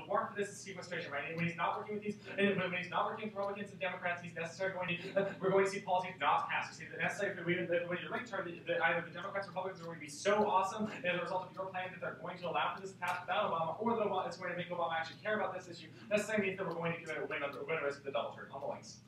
warrant for this is sequestration, right? And when he's not working with these, and when he's not working with Republicans and Democrats, he's necessarily going to, we're going to see policies not pass. You see, the necessary, when you're linked to either the Democrats or Republicans are going to be so awesome as a result of your plan that they're going to allow for this to pass without Obama, or that it's going to make Obama actually care about this issue. Necessarily means that we're going to win a risk of the double turn on the links.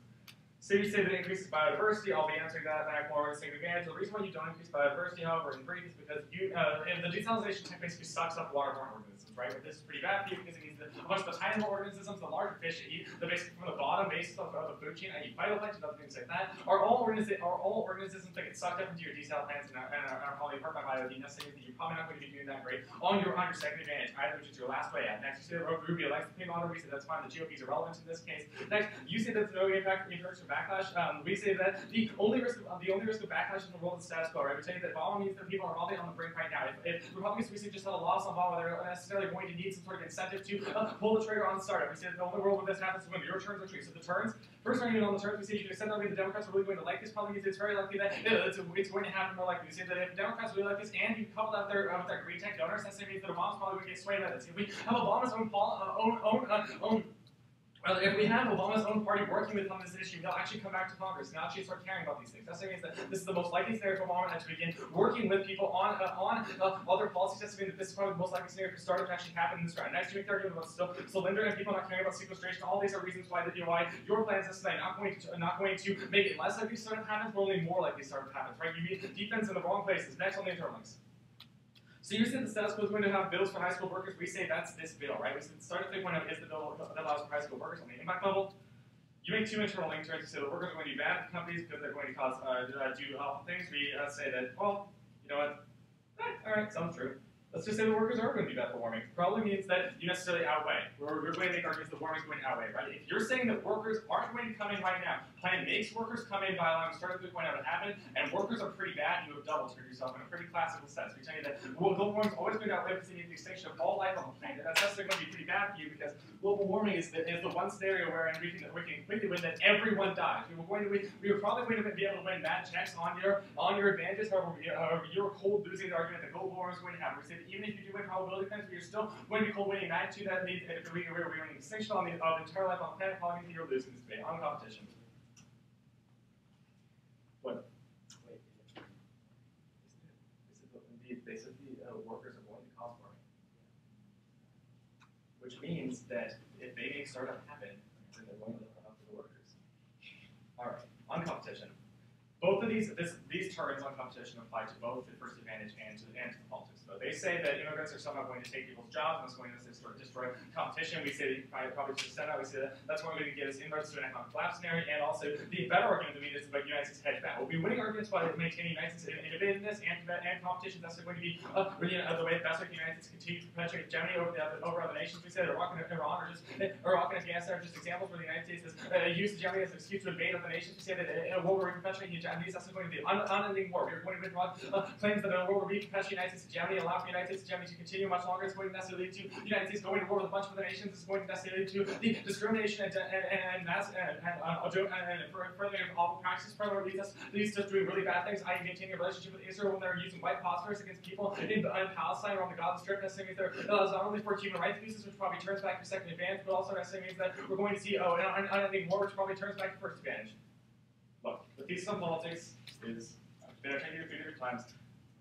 So you say that it increases biodiversity. I'll be answering that back more in a second advantage. The reason why you don't increase biodiversity, however, in brief, is because and the desalinization tech basically sucks up waterborne organisms, right? But this is pretty bad for you because it means that a bunch of the tiny little organisms, the larger fish that eat, the basically from the bottom base of the food chain, I eat phytoplankton and other things like that, are all organisms that get sucked up into your desal plants and are probably hurt by biodiversity. Necessarily that you're probably not going to be doing that great on your second advantage, either, which is your last way out. Next, you say that Rubio likes the ping model. We say that's fine. The GOP is irrelevant in this case. Next, you say that's no impact or backlash. We say that the only risk of backlash in the world is status quo, right? We tell you that Obama means that people are probably on the brink right now. If Republicans, we say, just had a loss on Obama, they're necessarily going to need some sort of incentive to pull the trigger on the startup. We say that the only world where this happens is when your returns are true. So the turns, first argument on the turns, we say you can accept that the Democrats are really going to like this. Probably means it's very likely that it's going to happen more likely. We say that if Democrats really like this, and you couple that with their green tech donors, that means that Obama's probably going to get swayed by this. If we have Obama's if we have Obama's own party working with him on this issue, they'll actually come back to Congress and actually start caring about these things. That means that this is the most likely scenario for Obama to begin working with people on other policies. That means that this is probably the most likely scenario for startup to actually happen in this round. Next, you make the argument about cylinder and people not caring about sequestration. All these are reasons why your plans is not going to make it less likely startup happens, but only more likely startup happens. Right? You need defense in the wrong places. Next on the internal links. So you said the status quo is going to have bills for high school workers. We say that's this bill, right? We said starting 3.0 is the bill that allows for high school workers on the impact level. You make two internal link turns. You say the workers are going to be bad for companies because they're going to cause do awful things. We say that, well, you know what? All right, sounds true. Let's just say the workers are going to be bad for warming. Probably means that you necessarily outweigh. We're going to make arguments that warming is going to outweigh, right? If you're saying that workers aren't going to come in right now, plan makes workers come in by allowing startup 3.0 to happen, and workers are pretty bad, you have double turned yourself in a pretty classical sense. We tell you that global warming is always going to outweigh because you need the extinction of all life on the planet. That's necessarily going to be pretty bad for you because global warming is the one scenario wherein we can quickly win that everyone dies. We were probably going to be able to win mad checks on your advantages. However, you're cold losing the argument that global warming is going to happen. We say that even if you do win probability claims, you're still going to be cold winning magnitude. That means that if we're winning extinction of entire life on the planet, probably means you're losing this debate on competition. What? Wait. They said the workers are going to cause warming. Which means that if they make startup happen, then they're going to look up for the workers. Alright, on competition. Both of these terms on competition apply to both the first advantage and to the politics. So they say that immigrants are somehow going to take people's jobs and it's going to destroy competition. We say that probably to the Senate, we say that that's going to get us inroads to an economic collapse scenario, and also the better argument to me is about United States hedge fund. We'll be winning arguments by maintaining United States innovativeness and competition. That's going to be the way the best way the United States continue to perpetuate hegemony over other nations. We say that Iraq and Afghanistan are just examples where the United States has used hegemony as an excuse to invade other nations. We say that we're perpetuating hegemony. That's going to be an unending war. We're going to withdraw claims that we're perpetuating United States hegemony, allow for United States hegemony to continue much longer. It's going to necessarily lead to the United States going to war with a bunch of other nations. It's going to necessarily lead to the discrimination and further awful practices. Further leads to doing really bad things, i.e. maintaining a relationship with Israel when they're using white phosphorus against people in Palestine or on the Gaza Strip. Necessarily means it allows not only for human rights abuses, which probably turns back to second advantage, but also necessarily means that we're going to see an unending war, which probably turns back to first advantage. Look, the thesis on politics is, I've been articulated 3 different times.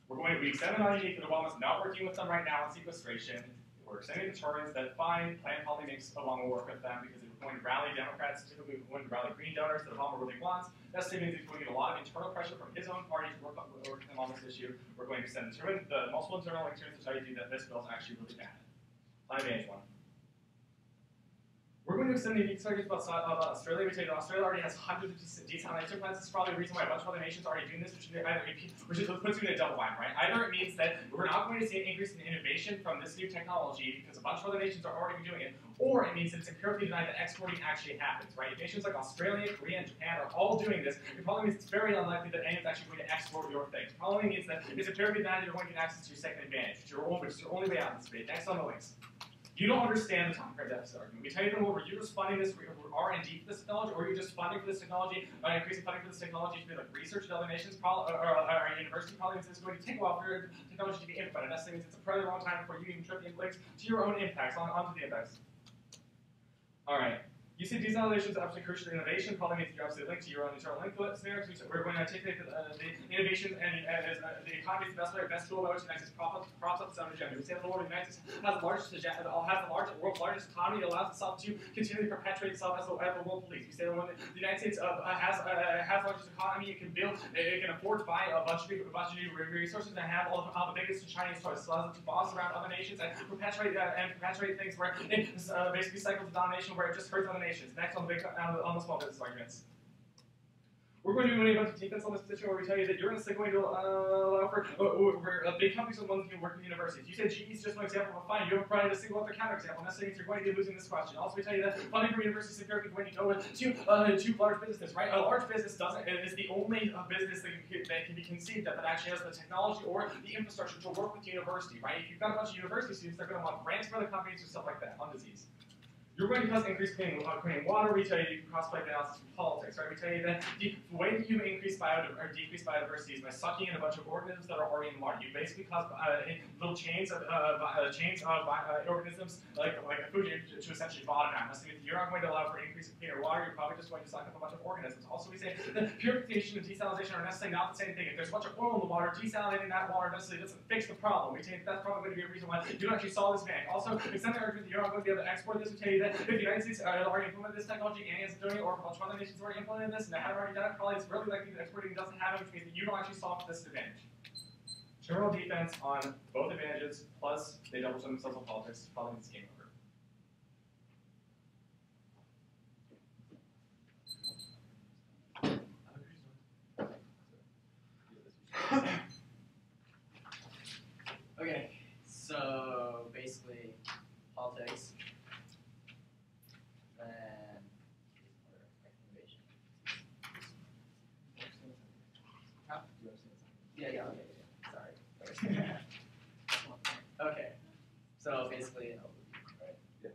We extend the non-unique that Obama's not working with them right now on sequestration. We're extending the turns that fine, Plan probably makes Obama work with them because if we're going to rally Democrats, typically we're going to rally green donors that Obama really wants. That means he's going to get a lot of internal pressure from his own party to work with him on this issue. We're going to extend the multiple internal elections to tell you that this bill is actually really bad. Plan advantage 1. We're going to extend the unique studies about Australia. We tell you that Australia already has hundreds of desalination plants. This is probably the reason why a bunch of other nations are already doing this, which puts you in a double whammy, right? Either it means that we're not going to see an increase in innovation from this new technology because a bunch of other nations are already doing it, or it means that it's empirically denied that exporting actually happens, right? If nations like Australia, Korea, and Japan are all doing this, it probably means it's very unlikely that anyone's actually going to export your things. It probably means that it's empirically denied that you're going to get access to your second advantage, which is your only way out of this debate. Next on the links. You don't understand the time credit deficit argument. We tell you that whether you're just funding this for R&D for this technology, or you're just funding for this technology, increasing funding for this technology to be like research in other nations, or university, probably means it's going to take a while for your technology to be implemented. That means it's a pretty long time before you even trip the links to your own impacts onto the impacts. All right. You see desalination is absolutely crucial to innovation. Probably means you're absolutely linked to your own internal link scenario. So we're going to articulate the innovation and as the economy is the best tool by which the United States props up its own agenda. We say that the world's world's largest economy. It allows itself to continually perpetuate itself as the world police. We say that when the United States has the largest economy, it can afford to buy a bunch of new resources and have all the biggest and shiniest toys. So allows it to boss around other nations and perpetuate things where it basically cycles of domination where it just hurts other nations. Next on the small business arguments. We're going to be doing a bunch of defense on this position where we tell you that you're going to allow for big companies and ones who work with universities. You said GE is just one example of fine. You haven't provided a single other counterexample. Necessarily means you're going to be losing this question. Also, we tell you that funding from universities is going to go to large businesses, right? A large business is the only business that can be conceived that actually has the technology or the infrastructure to work with the university, right? If you've got a bunch of university students, they're going to want grants from other companies or stuff like that on disease. You're going to cause increased clean water. We tell you cross-play analysis from politics, right? We tell you that the way that you increase or decrease biodiversity is by sucking in a bunch of organisms that are already in the water. You basically cause little chains of organisms like a food chain to essentially bottom out. So if you're not going to allow for an increase in cleaner water, you're probably just going to suck up a bunch of organisms. Also, we say that purification and desalination are necessarily not the same thing. If there's a bunch of oil in the water, desalinating that water necessarily doesn't fix the problem. We think that's probably going to be a reason why you don't actually solve this panic. Also, extend the argument that you're not going to be able to export this. We tell you that if the United States already implemented this technology and isn't doing it, or if a bunch of other nations already implemented this and they haven't already done it, probably it's really likely that exporting doesn't happen, which means that you don't actually solve this advantage. General defense on both advantages, plus they double check themselves on politics, probably means game over. Okay, so basically politics. Yeah, okay, sorry. Okay, so basically an overview, right? Yeah.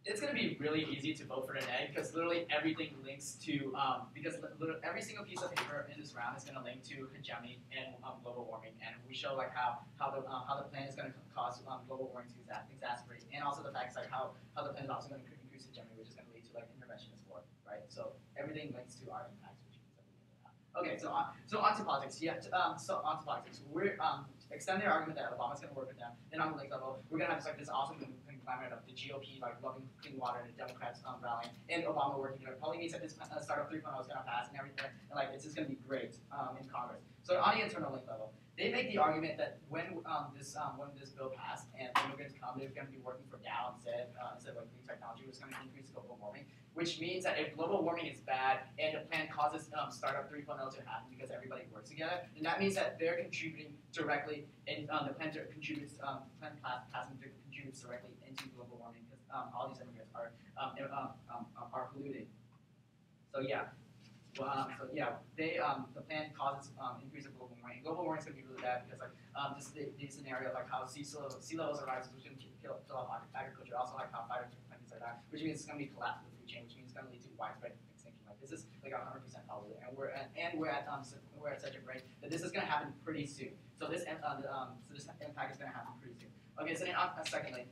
It's going to be really easy to vote for the egg because literally everything links to, because every single piece of paper in this round is going to link to hegemony and global warming, and we show like how the plan is going to cause global warming to exacerbate, and also the fact like how the plan is also going to increase hegemony, which is going to lead to like interventionist war, right? So everything links to our impacts. Okay, so on to politics. Yeah, so on to politics. We're extending our argument that Obama's going to work with them. Then on the lake level, we're going to have like this awesome conglomerate of the GOP like loving clean water and the Democrats rallying and Obama working together. Probably means that this startup 3.0 is going to pass and everything, and like it's just going to be great in Congress. So on the internal link level, they make the argument that when this bill passed and immigrants come, they're going to be working for Dow instead of like new technology, which is going to increase global warming. Which means that if global warming is bad and the plan causes startup 3.0 to happen because everybody works together, then that means that they're contributing directly, and the plan contributes directly into global warming because all these immigrants are polluting. So yeah. The plan causes increase of global warming. Global warming is going to be really bad because like the scenario like how sea levels are rising, which is going to kill off agriculture. Also like how fires and things like that, which means it's going to be collapse of the food chain, which means it's going to lead to widespread extinction. Like this is like 100% probably, and we're at such a rate that this is going to happen pretty soon. So this impact is going to happen pretty soon. Okay, so then secondly.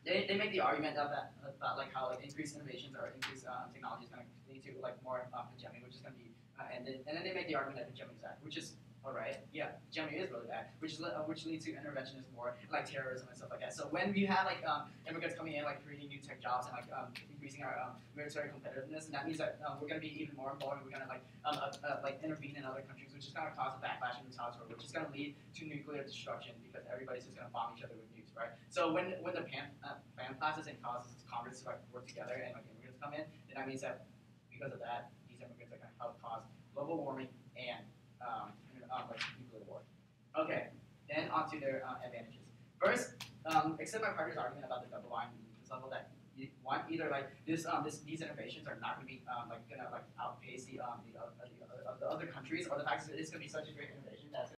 They make the argument about like how like increased innovations or increased technology is going to lead to like more hegemony, which is going to be and then they make the argument that hegemony is bad, which is alright. Yeah, hegemony is really bad, which leads to interventionist war, like terrorism and stuff like that. So when we have like immigrants coming in, like creating new tech jobs and like increasing our military competitiveness, and that means that we're going to be even more involved. We're going to like intervene in other countries, which is going to cause a backlash and retaliatory, which is going to lead to nuclear destruction because everybody's just going to bomb each other with nukes, right? So when the PAN passes and causes Congress to like work together and like immigrants come in, then that means that because of that, these immigrants are going to help cause global warming and like nuclear war. Okay, then on to their advantages. First, accept my partner's argument about the double line level that either like these innovations are not going to be like gonna like outpace the other countries, or the fact that it's going to be such a great innovation that's